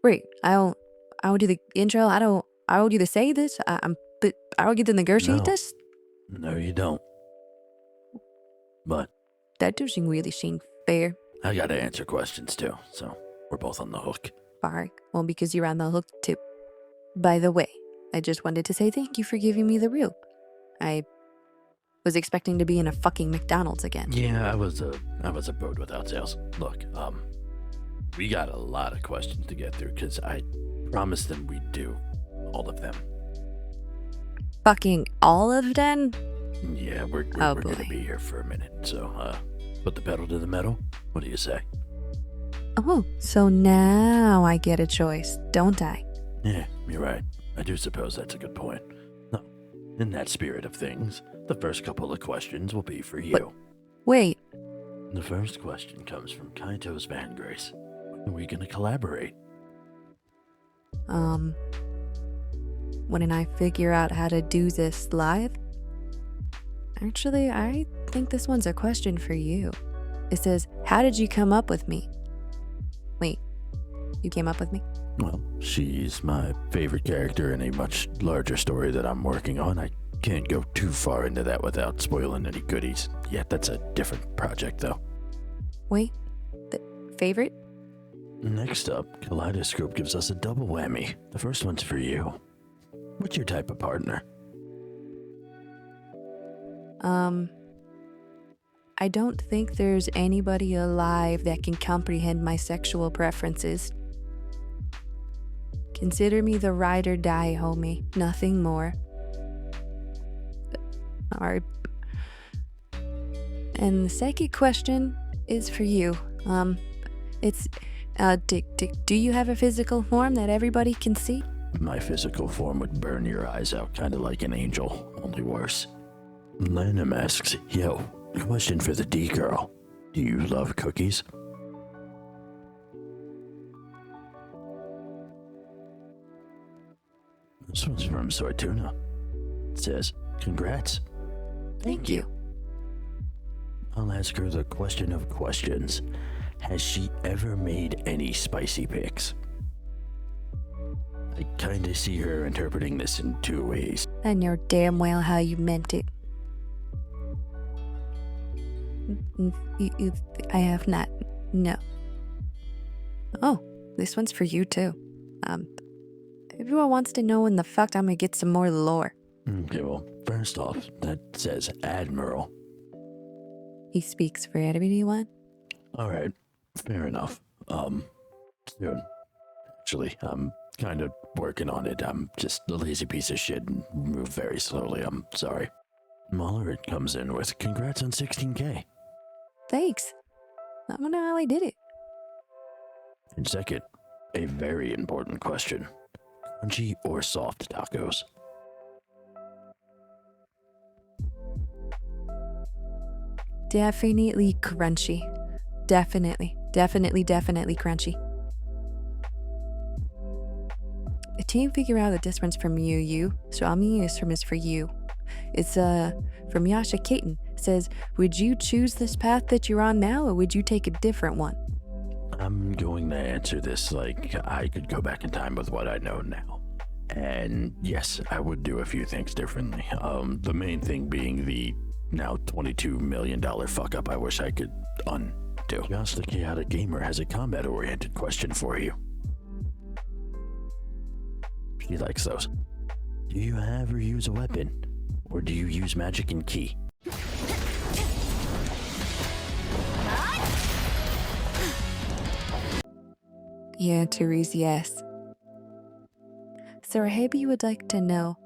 Wait, I don't do the intro. I don't do the say this. But I don't get to negotiate this. No, you don't. But That doesn't really seem fair. I gotta answer questions too, so we're both on the hook. Fine. Well, because you're on the hook too. By the way, I just wanted to say thank you for giving me the reel. I was expecting to be in a fucking McDonald's again. Yeah, I was a bird without sails. Look, we got a lot of questions to get through because I promised them we'd do all of them. Fucking all of them? Yeah, we're Oh, gonna boy. be here for a minute, so put the pedal to the metal. What do you say? Oh, so now I get a choice, don't I? Yeah, you're right. I do suppose that's a good point. No, in that spirit of things, the first couple of questions will be for you. Wait, The first question comes from Kaito's Van Grace. When are we gonna collaborate? when I figure out how to do this live? Actually, I think this one's a question for you. It says, how did you come up with me? Wait, you came up with me? Well, she's my favorite character in a much larger story that I'm working on. I can't go too far into that without spoiling any goodies. Yeah, that's a different project, though. Wait, the favorite? Next up, Kaleidoscope gives us a double whammy. The first one's for you. What's your type of partner? I don't think there's anybody alive that can comprehend my sexual preferences. Consider me the ride or die, homie. Nothing more. Alright. And the second question is for you. It's, do you have a physical form that everybody can see? My physical form would burn your eyes out, kind of like an angel, only worse. Lanham asks, yo, question for the D girl. Do you love cookies? This one's from Sortuna. It says, congrats. Thank you. I'll ask her the question of questions. Has she ever made any spicy picks? I kinda see her interpreting this in two ways. I know damn well how you meant it. I have not. No. Oh, this one's for you too. Everyone wants to know when the fuck I'm gonna get some more lore. Okay, well, first off, that says Admiral. He speaks for everyone. Alright, fair enough. Soon. Actually, I'm kind of working on it. I'm just a lazy piece of shit and move very slowly. I'm sorry. Mullerid comes in with congrats on 16K. Thanks. I don't know how I did it. And second, a very important question. Crunchy or soft tacos? Definitely crunchy. Definitely crunchy. I can't figure out the difference from you, so I'm gonna use this for you. It's from Yasha Kaiten. Says, would you choose this path that you're on now, or would you take a different one? I'm going to answer this like I could go back in time with what I know now. And yes, I would do a few things differently. The main thing being the now $22 million fuck up I wish I could undo. Just the Chaotic Gamer has a combat-oriented question for you. She likes those. Do you have or use a weapon? Or do you use magic and ki? Yeah, Therese, yes. So Rahabi would like to know,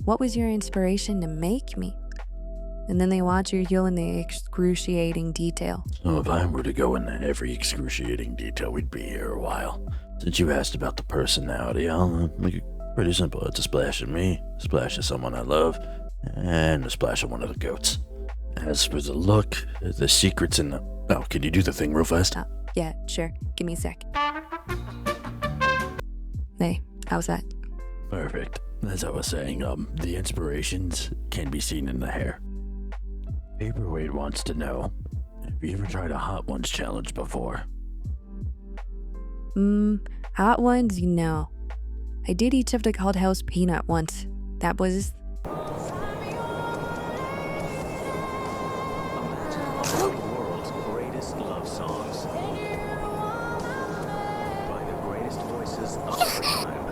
what was your inspiration to make me? And then they want you to go into excruciating detail. So if I were to go into every excruciating detail, we'd be here a while. Since you asked about the personality, I'll make it pretty simple. It's a splash of me, a splash of someone I love, and a splash of one of the goats. As for the look, the secret's in the... Oh, can you do the thing real fast? Oh, yeah, sure. Give me a sec. Hey, how's that? Perfect. As I was saying, the inspirations can be seen in the hair. Paperweight wants to know, have you ever tried a Hot Ones challenge before? Hot ones, no. I did eat something called house peanut once. That was... Imagine all the world's greatest love songs by the greatest voices of our time.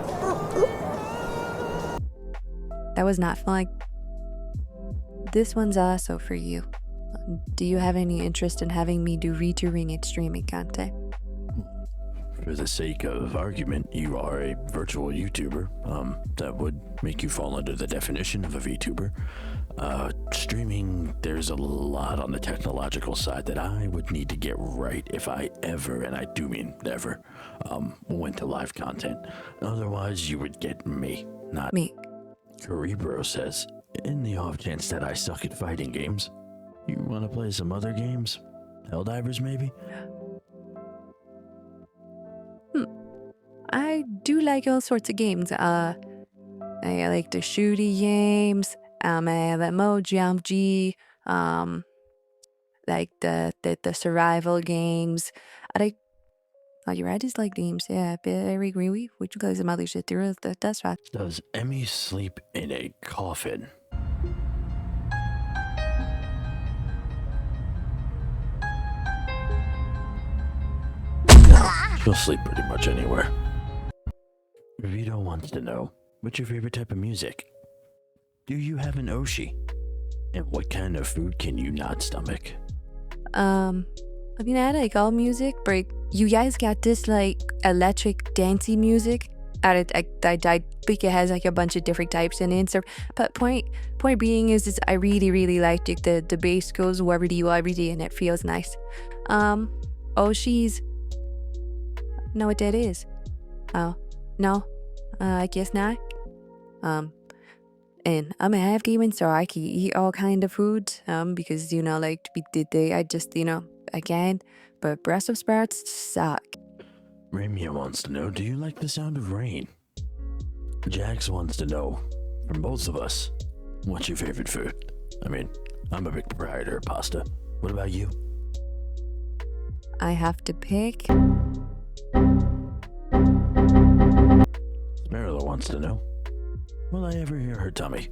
That was not fun. This one's also for you. Do you have any interest in having me do returing and streaming content? For the sake of argument, you are a virtual YouTuber. That would make you fall under the definition of a VTuber. Streaming, there's a lot on the technological side that I would need to get right if I ever, and I do mean never, went to live content. Otherwise, you would get me, not Me. Cerebro says, in the off chance that I suck at fighting games, you want to play some other games? Helldivers, maybe? I do like all sorts of games. I like the shooty games. I like Mojang G. Like the survival games. I like... Oh, you're right, it's like games. Yeah, I agree with you. Would you guys some other shit through? That's right. Does Emmy sleep in a coffin? No, she'll sleep pretty much anywhere. Vito wants to know, what's your favorite type of music? Do you have an Oshi? And what kind of food can you not stomach? I mean, I like all music, but you guys got this, like, electric dancey music. I think it has, like, a bunch of different types in it. So, but point being is I really, really like it. The bass goes wherever you every day, and it feels nice. Oshi's... Know what that is? Oh, no? I guess not. And I'm a half demon, so I can eat all kind of foods. Because, like, I just, I can. But Brussels sprouts suck. Ramia wants to know, do you like the sound of rain? Jax wants to know, from both of us, what's your favorite food? I mean, I'm a big proprietor of pasta. What about you? I have to pick. Emyrryl wants to know, will I ever hear her tummy?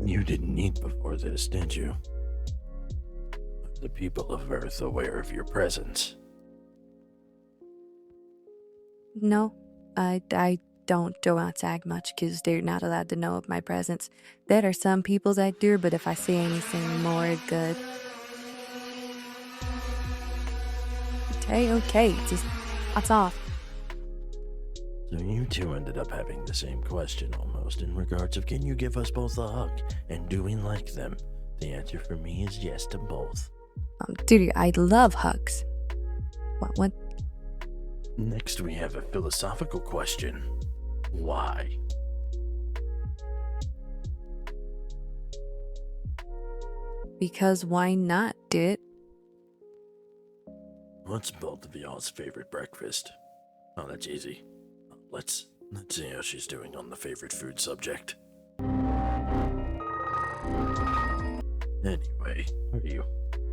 You didn't eat before this, did you? Are the people of Earth aware of your presence? No, I don't go outside much because they're not allowed to know of my presence. There are some people that do, but if I say anything more good. Okay, just that's off. So you two ended up having the same question almost in regards of can you give us both a hug and do we like them? The answer for me is yes to both. Dude, I love hugs. What? Next we have a philosophical question. Why? Because why not, dude? What's both of y'all's favorite breakfast? Oh, that's easy. Let's see how she's doing on the favorite food subject. Anyway, are you?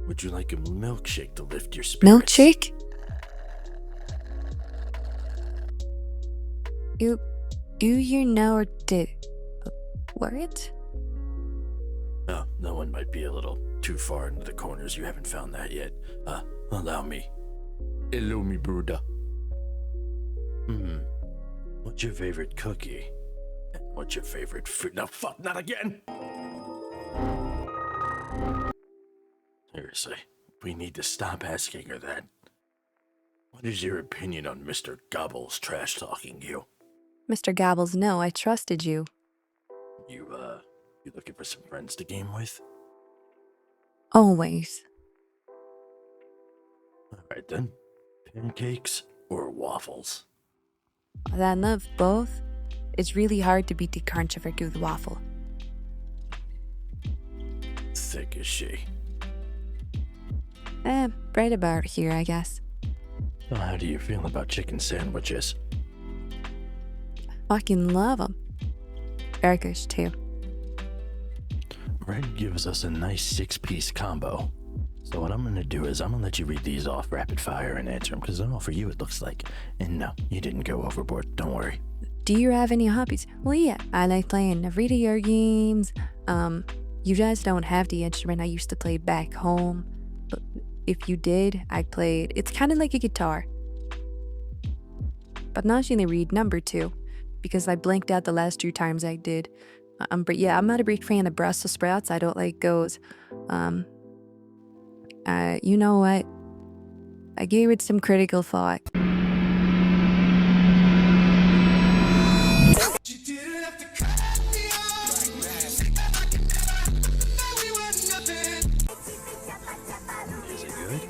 Would you like a milkshake to lift your spirits? Milkshake? You know or did what? Oh, that one might be a little too far into the corners. You haven't found that yet. Allow me. Hello, me brother. What's your favorite cookie? And what's your favorite food? No, fuck, not again! Seriously, we need to stop asking her that. What is your opinion on Mr. Gobbles trash-talking you? Mr. Gobbles, no, I trusted you. You looking for some friends to game with? Always. Alright then. Pancakes or waffles? I love both. It's really hard to beat the crunch of a good waffle. Thick as she. Right about here, I guess. So how do you feel about chicken sandwiches? Fucking love them. Burgers, too. Red gives us a nice 6-piece combo. So what I'm gonna do is I'm gonna let you read these off rapid fire and answer them, because I know for you it looks like. And no, you didn't go overboard. Don't worry. Do you have any hobbies? Well, yeah, I like playing video games. You guys don't have the instrument I used to play back home. But if you did, I played. It's kind of like a guitar. But now I'm gonna read number 2, because I blanked out the last 2 times I did. But yeah, I'm not a big fan of Brussels sprouts. I don't like those. You know what? I gave it some critical thought. Is it good?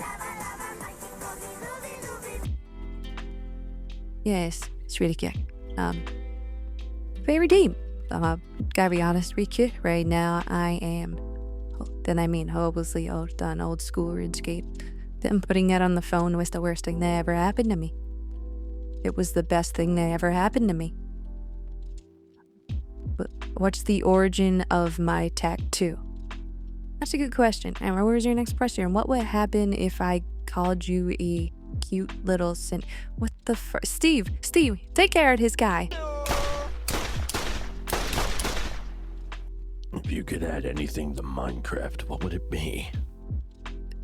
Yes, it's really good. Very deep. Gotta be honest with you, right now I am, hopelessly old school RuneScape. Them putting that on the phone was the worst thing that ever happened to me. It was the best thing that ever happened to me. But what's the origin of my tattoo? That's a good question. And what was your next question? What would happen if I called you a cute little What the Steve, take care of his guy. If you could add anything to Minecraft, what would it be?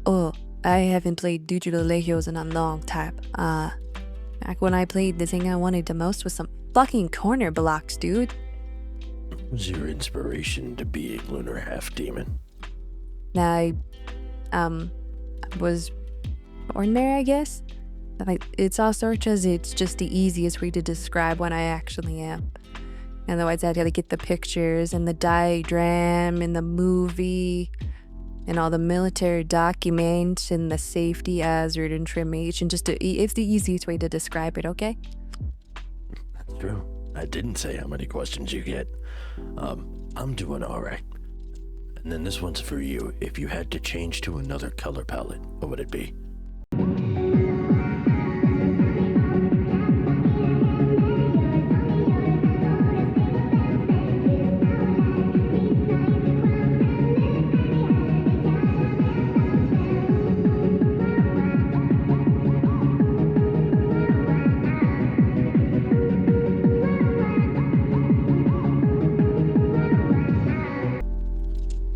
Oh, I haven't played Digital Legios in a long time. Back when I played, the thing I wanted the most was some fucking corner blocks, dude. What was your inspiration to be a lunar half demon? I was ordinary, I guess. It's all sorts as it's just the easiest way to describe what I actually am. Otherwise, I'd gotta get the pictures and the diagram and the movie and all the military documents and the safety hazard information. It's the easiest way to describe it, okay? That's true. I didn't say how many questions you get. I'm doing alright. And then this one's for you. If you had to change to another color palette, what would it be?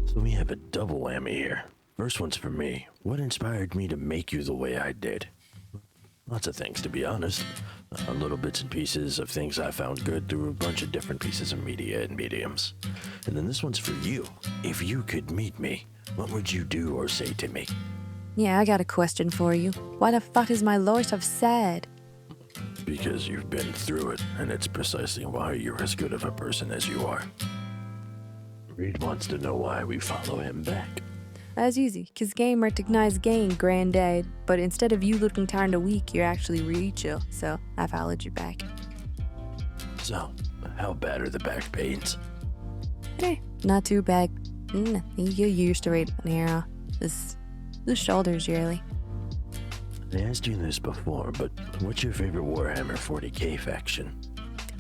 So we have a double whammy here. First one's for me. What inspired me to make you the way I did? Lots of things, to be honest. Little bits and pieces of things I found good through a bunch of different pieces of media and mediums. And then this one's for you. If you could meet me, what would you do or say to me? Yeah, I got a question for you. Why the fuck is my lord so sad? Because you've been through it, and it's precisely why you're as good of a person as you are. Reed wants to know why we follow him back. That's easy, cause game recognized game, granddad. But instead of you looking tired and weak, you're actually really chill. So I followed you back. So, how bad are the back pains? Not too bad. You get used to it, Nero. The shoulders, really. I asked you this before, but what's your favorite Warhammer 40k faction?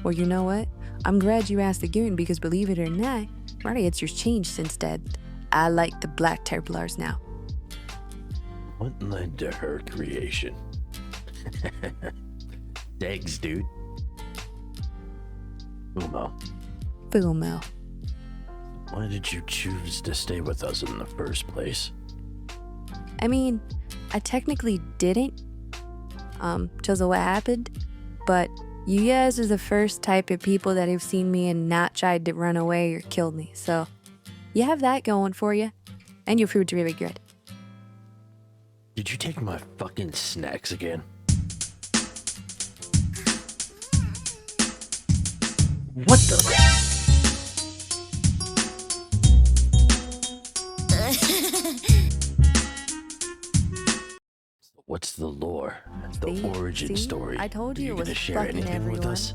Well, you know what? I'm glad you asked again, because believe it or not, my answer's changed since that. I like the Black Templars now. What led to her creation? Thanks, dude. Fumo. Why did you choose to stay with us in the first place? I mean, I technically didn't, because of what happened, but you guys are the first type of people that have seen me and not tried to run away or kill me, so you have that going for you, and your food's really good. Did you take my fucking snacks again? What the? What's the lore? The origin story? I told Are you you it was gonna share fucking anything with everyone. us?